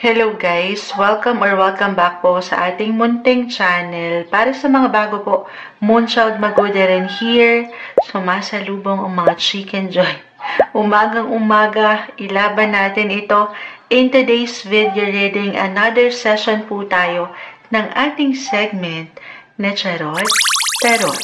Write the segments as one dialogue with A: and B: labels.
A: Hello guys! Welcome back po sa ating munting channel. Para sa mga bago po, Moonchild Magoda rin here. Sumasalubong ang mga chicken joy. Umagang umaga, ilaban natin ito. In today's video reading, another session po tayo ng ating segment na Charot Tarot.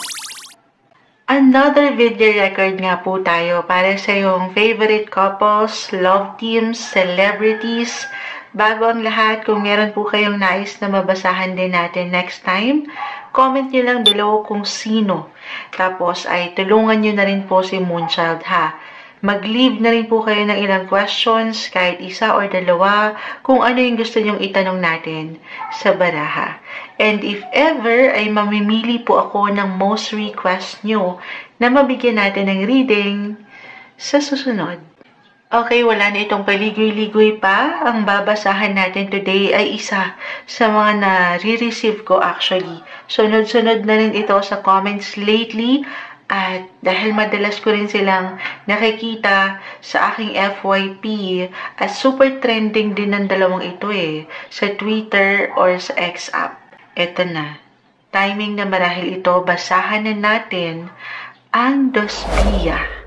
A: Another video record nga po tayo para sa yung favorite couples, love teams, celebrities. Bago ang lahat, kung meron po kayong nais na mabasahan din natin next time, comment nyo lang below kung sino. Tapos ay tulungan nyo na rin po si Moonchild ha. Mag-leave na rin po kayo ng ilang questions, kahit isa or dalawa, kung ano yung gusto nyong itanong natin sa baraha. And if ever ay mamimili po ako ng most request nyo na mabigyan natin ng reading sa susunod. Okay, wala na itong paligoy-ligoy pa. Ang babasahan natin today ay isa sa mga na-receive ko actually. Sunod-sunod na rin ito sa comments lately. At dahil madalas ko rin silang nakikita sa aking FYP at super trending din ng dalawang ito sa Twitter or sa X app. Ito na. Timing na marahil ito, basahan na natin ang Dosbia.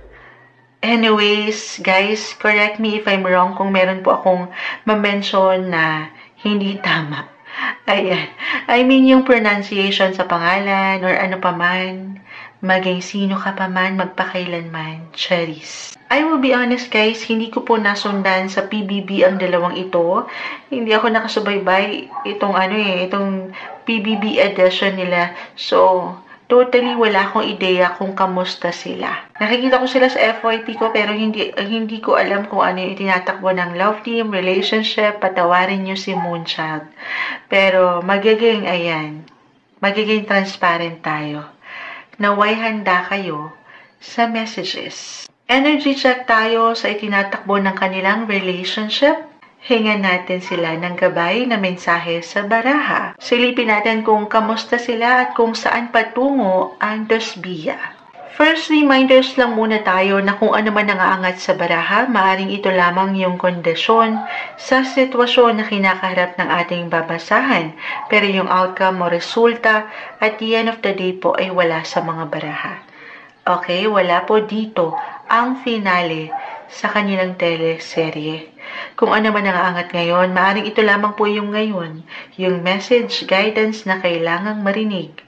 A: Anyways, guys, correct me if I'm wrong kung meron po akong ma-mention na hindi tama. Ayan. I mean yung pronunciation sa pangalan or ano pa man. Maging sino ka pa man, magpakailanman. Charis. I will be honest guys, hindi ko po nasundan sa PBB ang dalawang ito. Hindi ako nakasubaybay itong itong PBB edition nila. So, totally wala akong ideya kung kamusta sila. Nakikita ko sila sa FYP ko pero hindi ko alam kung ano yung tinatakbo ng love team, relationship, patawarin nyo si Moonchild. Pero magiging transparent tayo. Naway handa kayo sa messages. Energy check tayo sa itinatakbo ng kanilang relationship. Hingan natin sila ng gabay na mensahe sa baraha. Silipin natin kung kamusta sila at kung saan patungo ang Dosbia. First reminders lang muna tayo na kung ano man nangaangat sa baraha, maaring ito lamang yung kondisyon sa sitwasyon na kinakaharap ng ating babasahan. Pero yung outcome o resulta at the end of the day po ay wala sa mga baraha. Okay, wala po dito ang finale sa kanilang teleserye. Kung ano man nangaangat ngayon, maaring ito lamang po yung ngayon, yung message, guidance na kailangang marinig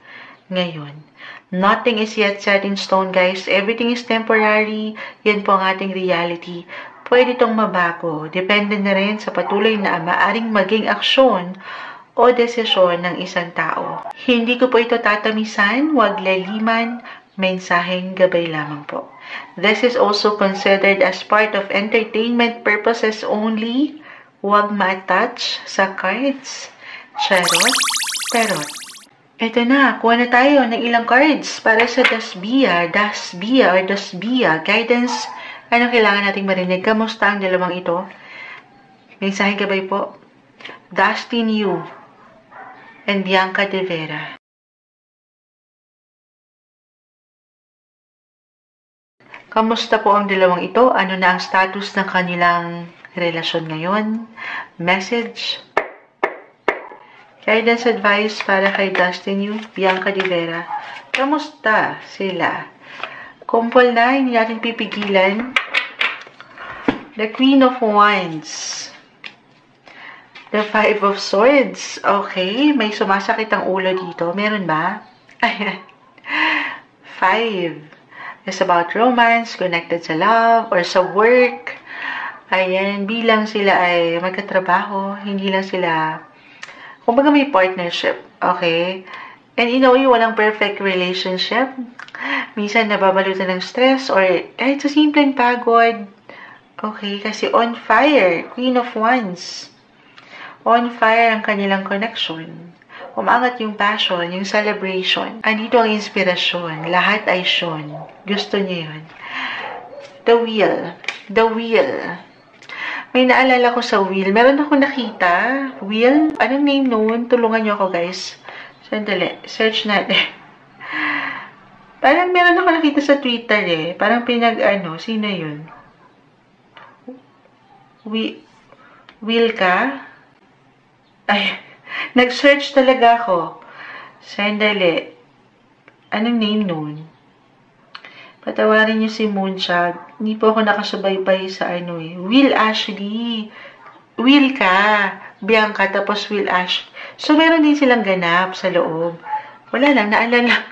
A: ngayon. Nothing is yet set in stone, guys. Everything is temporary. Yan po ang ating reality. Pwede itong mabago. Depende na rin sa patuloy na maaring maging aksyon o desisyon ng isang tao. Hindi ko po ito tatamisan, wag laliman, mensaheng gabay lamang po. This is also considered as part of entertainment purposes only. Wag ma-attach sa cards. Charot, tarot. Ito na, kuha na tayo ng ilang cards para sa Dosbia guidance. Ano kailangan nating marinig? Kamusta ang dalawang ito? Mensaheng gabay po. Dustin Yu and Bianca De Vera. Kamusta po ang dalawang ito? Ano na ang status ng kanilang relasyon ngayon? Message. Guidance advice para kay Dustin Yu, Bianca De Vera. Kamusta sila? Kumpol na, hindi natin pipigilan. The Queen of Wands. The Five of Swords. Okay, may sumasakit ang ulo dito. Meron ba? Ayan. 5. It's about romance, connected sa love, or sa work. Ayan, bilang sila ay magkatrabaho, hindi lang sila kumbaga may partnership, okay? And walang perfect relationship. Minsan nababalutan ng stress or kahit sa simpleng pagod. Okay, kasi on fire, Queen of Wands. On fire ang kanilang connection. Umangat yung passion, yung celebration. Andito ang inspirasyon. Lahat ay Sean. Gusto niya yun. The Wheel. The Wheel. May naalala ko sa wheel. Meron ako nakita. Wheel? Anong name noon? Tulungan niyo ako, guys. Sandali. Search natin. Parang meron ako nakita sa Twitter Parang sino yun? Wheel ka? Ay, nag-search talaga ako. Sandali. Anong name nun? Patawarin niyo si Moonchild. Hindi po ako nakasubaybay sa ano eh. Will Ashley. Will ka. Bianca, tapos Will Ashley. So, meron din silang ganap sa loob. Wala lang, naalala.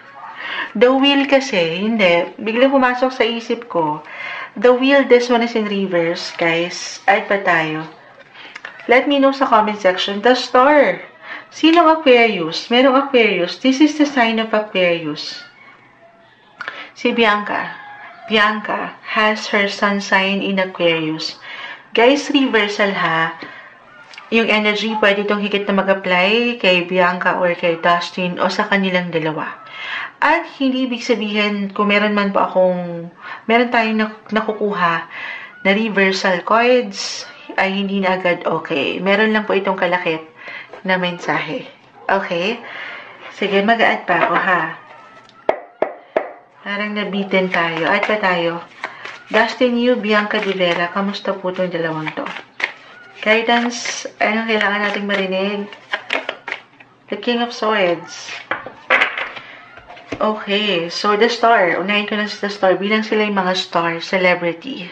A: The Will kasi, hindi. Biglang pumasok sa isip ko. The Will, this one is in reverse, guys. Ay pa tayo. Let me know sa comment section. The Star. Sinong Aquarius? Merong Aquarius. This is the sign of Aquarius. Si Bianca. Bianca has her sun sign in Aquarius. Guys, reversal ha. Yung energy, pwede itong higit na mag-apply kay Bianca or kay Dustin o sa kanilang dalawa. At hindi ibig sabihin, kung meron man po meron tayong nakukuha na reversal cards, ay hindi na agad okay. Meron lang po itong kalakip na mensahe. Okay? Sige, mag-add pa ako ha. Parang nabitin tayo. Add pa tayo. Dustin Yu, Bianca De Vera, kamusta po itong dalawang to? Guidance, anong kailangan nating marinig? The King of Swords. Okay, so the Star. Unahin ko na sa the Star. Bilang sila yung mga star, celebrity.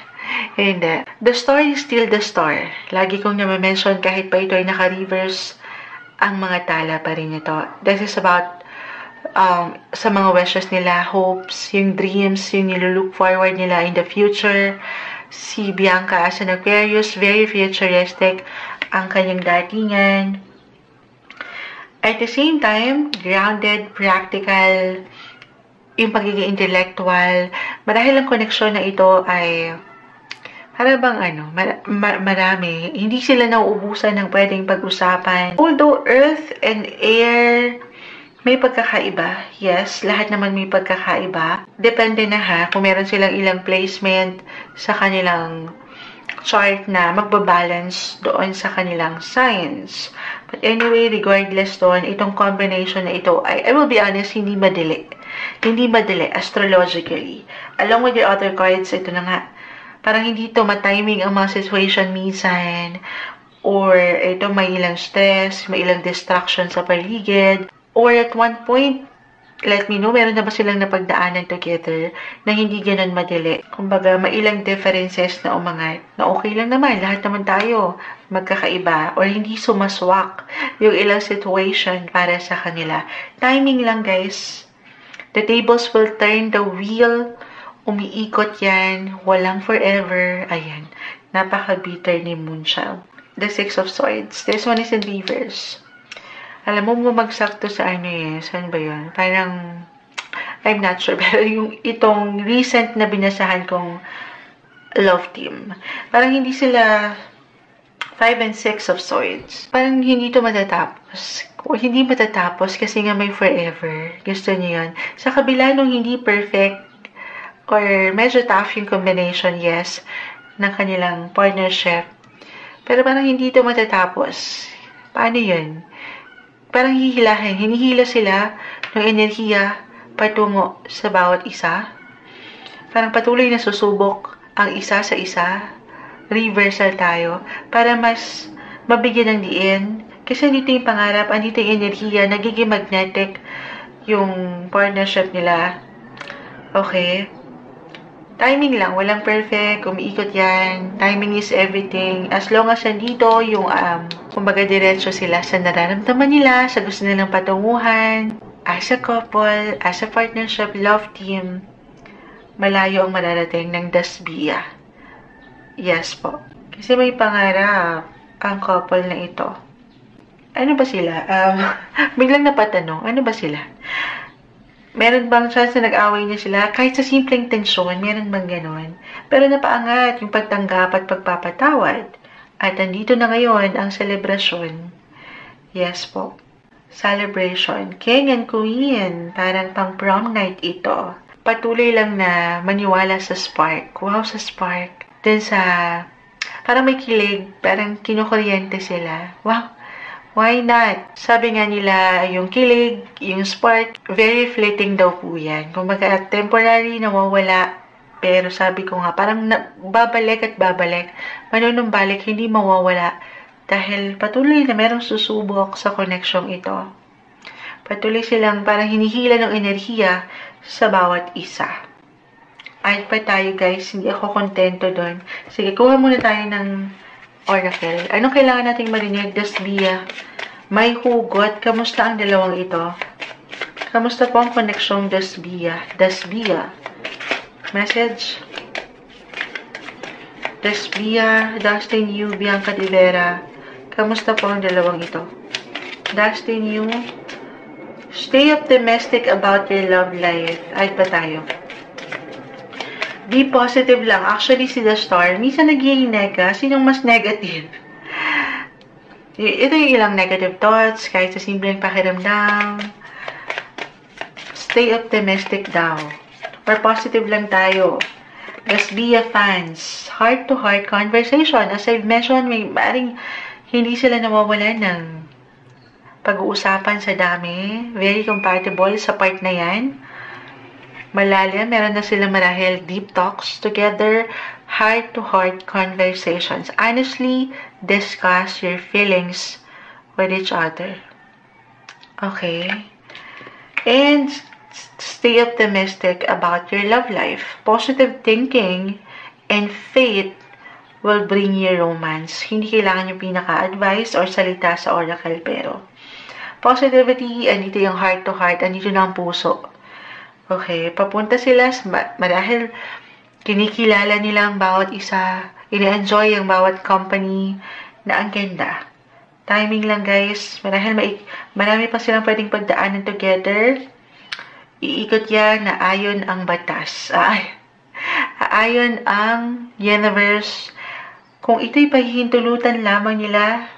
A: Hindi. The Star is still the Star. Lagi kong na-mention kahit pa ito ay naka-reverse, ang mga tala pa rin ito. This is about sa mga wishes nila, hopes, yung dreams, yung nilulook forward nila in the future. Si Bianca as an Aquarius, very futuristic ang kanyang datingan. At the same time, grounded, practical, yung pagiging intellectual. Marahil ang koneksyon na ito ay para bang marami. Hindi sila nauubusan ng pwedeng pag-usapan. Although Earth and Air may pagkakaiba. Yes, lahat naman may pagkakaiba. Depende na ha, kung meron silang ilang placement sa kanilang chart na magbabalance doon sa kanilang signs. But anyway, regardless doon, itong combination na ito ay, I will be honest, hindi madali. Hindi madali, astrologically. Along with your other cards, ito na nga. Parang hindi ito matiming ang mga situation minsan. Or ito may ilang stress, may ilang distraction sa paligid. Or at one point, let me know, meron na ba silang napagdaanan together na hindi ganun madali. Kumbaga, may ilang differences na umangat. Na okay lang naman, lahat naman tayo magkakaiba. Or hindi sumaswak yung ilang situation para sa kanila. Timing lang, guys. The tables will turn, the wheel, umiikot yan, walang forever. Ayan, napaka-bitter ni Moonchild. The Six of Swords. This one is in reverse. Alam mo, bumagsak to sa ano eh. Saan ba yun? Parang, I'm not sure. Pero yung itong recent na binasahan kong love team. Parang hindi sila 5 and 6 of Swords. Parang hindi to matatapos. Hindi matatapos kasi nga may forever. Gusto niyo yun. Sa kabila nung hindi perfect or medyo tough yung combination, yes, ng kanilang partnership. Pero parang hindi to matatapos. Paano yun? Parang hihilahin. Hinihila sila ng enerhiya patungo sa bawat isa. Parang patuloy na susubok ang isa sa isa. Reversal tayo. Para mas mabigyan ng diin. Kasi dito yung pangarap, andito yung enerhiya, nagiging magnetic yung partnership nila. Okay? Timing lang, walang perfect, umiikot yan. Timing is everything. As long as nandito, yung, kumbaga diretso sila sa nararamdaman nila, sa gusto nilang patunguhan, as a couple, as a partnership, love team, malayo ang mararating ng dasbiya. Yes po. Kasi may pangarap ang couple na ito. Ano ba sila? Biglang napatanong, ano ba sila? Meron bang chance na nag-away niya sila? Kahit sa simpleng tensyon, meron bang ganon? Pero napaangat yung pagtanggap at pagpapatawad. At nandito na ngayon ang selebrasyon. Yes po. Celebration. King and Queen. Parang pang prom night ito. Patuloy lang na maniwala sa spark. Wow, sa spark. Dun sa, parang may kilig. Parang kinukuryente sila. Wow. Why not? Sabi nga nila, yung kilig, yung spark, very fleeting daw po yan. Kumbaga, temporary, nawawala. Pero sabi ko nga, parang babalik at babalik. Manunumbalik, hindi mawawala Dahil patuloy na merong susubok sa koneksyong ito. Patuloy silang parang hinihila ng enerhiya sa bawat isa. Ay pa tayo guys, hindi ako kontento doon. Sige, kuha muna tayo ng oracle. Anong kailangan nating marinig? Dasbiya. May hugot. Kamusta ang dalawang ito? Kamusta po ang koneksyong Dasbiya? Dasbiya. Message. Dasbiya, Dustin Yu, Bianca de Vera. Kamusta po ang dalawang ito? Dustin Yu. Stay optimistic about your love life. Ay pa tayo. Be positive lang. Actually, si The Star, minsan nagiging nega. Sinong mas negative? Ito yung ilang negative thoughts, kahit sa simpleng pakiramdam. Stay optimistic daw. Or positive lang tayo. Just be a fans. Heart-to-heart conversation. As I've mentioned, maring hindi sila nawawalan ng pag-uusapan sa dami. Very compatible sa part na yan. Malalim, meron na sila marahil deep talks together, heart-to-heart conversations. Honestly, discuss your feelings with each other. Okay? And stay optimistic about your love life. Positive thinking and faith will bring you romance. Hindi kailangan yung pinaka-advice or salita sa oracle, pero positivity, andito yung heart-to-heart, andito na ang puso. Okay, papunta sila, marahil kinikilala nila ang bawat isa, ini-enjoy ang bawat company na ang ganda. Timing lang guys, marahil marami pa silang pwedeng pagdaanan together. Iikot yan na ayon ang batas. Ayon ang universe. Kung ito'y pahihintulutan lamang nila,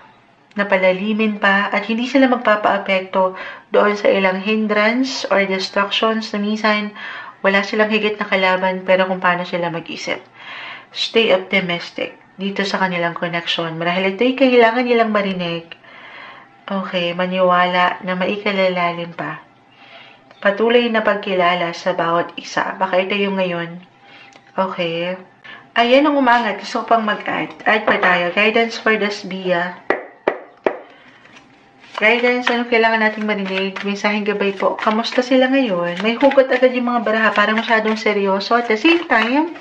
A: na palalimin pa at hindi sila magpapa-apekto doon sa ilang hindrance or distractions na minsan wala silang higit na kalaban pero kung paano sila mag-isip. Stay optimistic dito sa kanilang connection. Marahil ito'y kailangan nilang marinig. Okay, maniwala na maikalalalim pa. Patuloy na pagkilala sa bawat isa. Baka ito yung ngayon. Okay. Ayan ang umangat. Gusto ko pang mag-add. Add pa tayo. Guidance for Dasbiya. Guidance, anong kailangan nating marinig? Mensaheng gabay po. Kamusta sila ngayon? May hugot agad yung mga baraha. Parang masyadong seryoso. At the same time,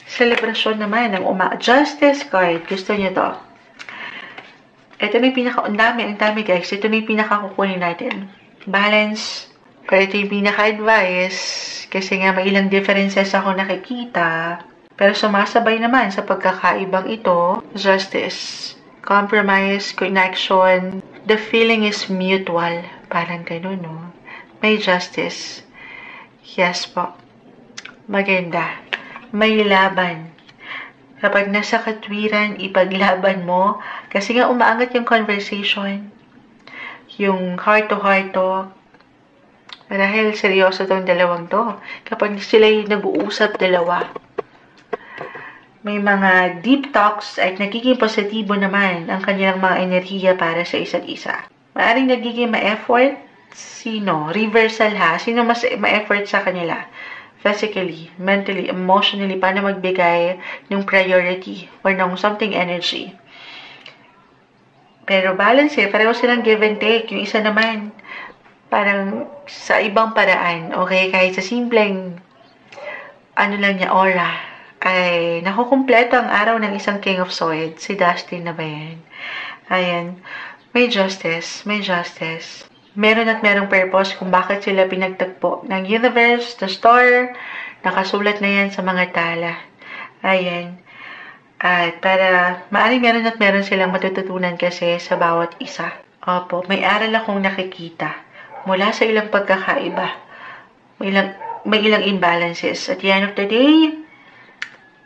A: celebration naman ng Justice card. Gusto niyo to? Ito na yung ang dami guys. Ito na yung pinaka-kukunin natin. Balance. Pero ito yung pinaka-advice. Kasi nga may ilang differences ako nakikita. Pero sumasabay naman sa pagkakaibang ito. Justice. Compromise, connection, the feeling is mutual. Parang ganun, no? May justice. Yes po. Maganda. May laban. Kapag nasa katwiran, ipaglaban mo. Kasi nga umaangat yung conversation. Yung heart-to-heart talk. Dahil seryoso tong dalawang to. Kapag sila'y nag-uusap dalawa. May mga deep talks at nagiging positibo naman ang kanilang mga enerhiya para sa isa't isa. Maaring nagiging ma-effort, sino? Reversal ha? Sino mas ma-effort sa kanila? Physically, mentally, emotionally, paano magbigay ng priority or ng something energy. Pero balance pareho silang give and take. Yung isa naman, parang sa ibang paraan, okay? Kahit sa simpleng, lang niya, aura, ay nakukumpleto ang araw ng isang King of Swords. Si Dustin na ba yan? Ayan. May justice. May justice. Meron at merong purpose kung bakit sila pinagtagpo ng universe, the star. Nakasulat na yan sa mga tala. Ayan. At para maaaring meron at meron silang matututunan kasi sa bawat isa. Opo, may aral akong nakikita mula sa ilang pagkakaiba. May ilang imbalances. At the end of the day,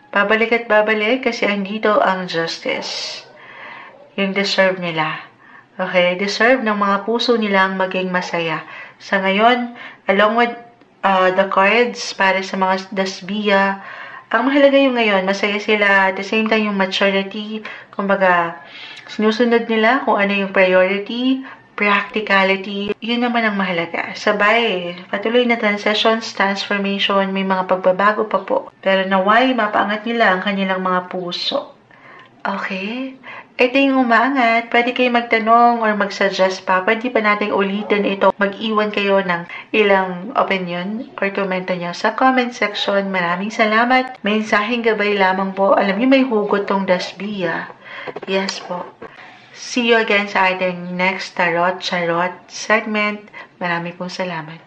A: babalik at babalik kasi andito ang justice. Yung deserve nila. Okay? Deserve ng mga puso nilang maging masaya. Sa ngayon, along with the cards para sa mga Dasbiya, ang mahalaga yung ngayon, masaya sila. At the same time, yung maturity, kumbaga, sinusunod nila kung ano yung priority, practicality, yun naman ang mahalaga. Sabay, patuloy na transitions, transformation, may mga pagbabago pa po. Pero naway, mapaangat nila ang kanilang mga puso. Okay? Ito yung umaangat. Pwede kayo magtanong or mag-suggest pa. Pwede pa natin ulitin ito. Mag-iwan kayo ng ilang opinion or komento nyo sa comment section. Maraming salamat. Mensaheng gabay lamang po. Alam niyo may hugot tong Dasbia. Yes po. See you again sa ating next Tarot Charot segment. Maraming pong salamat.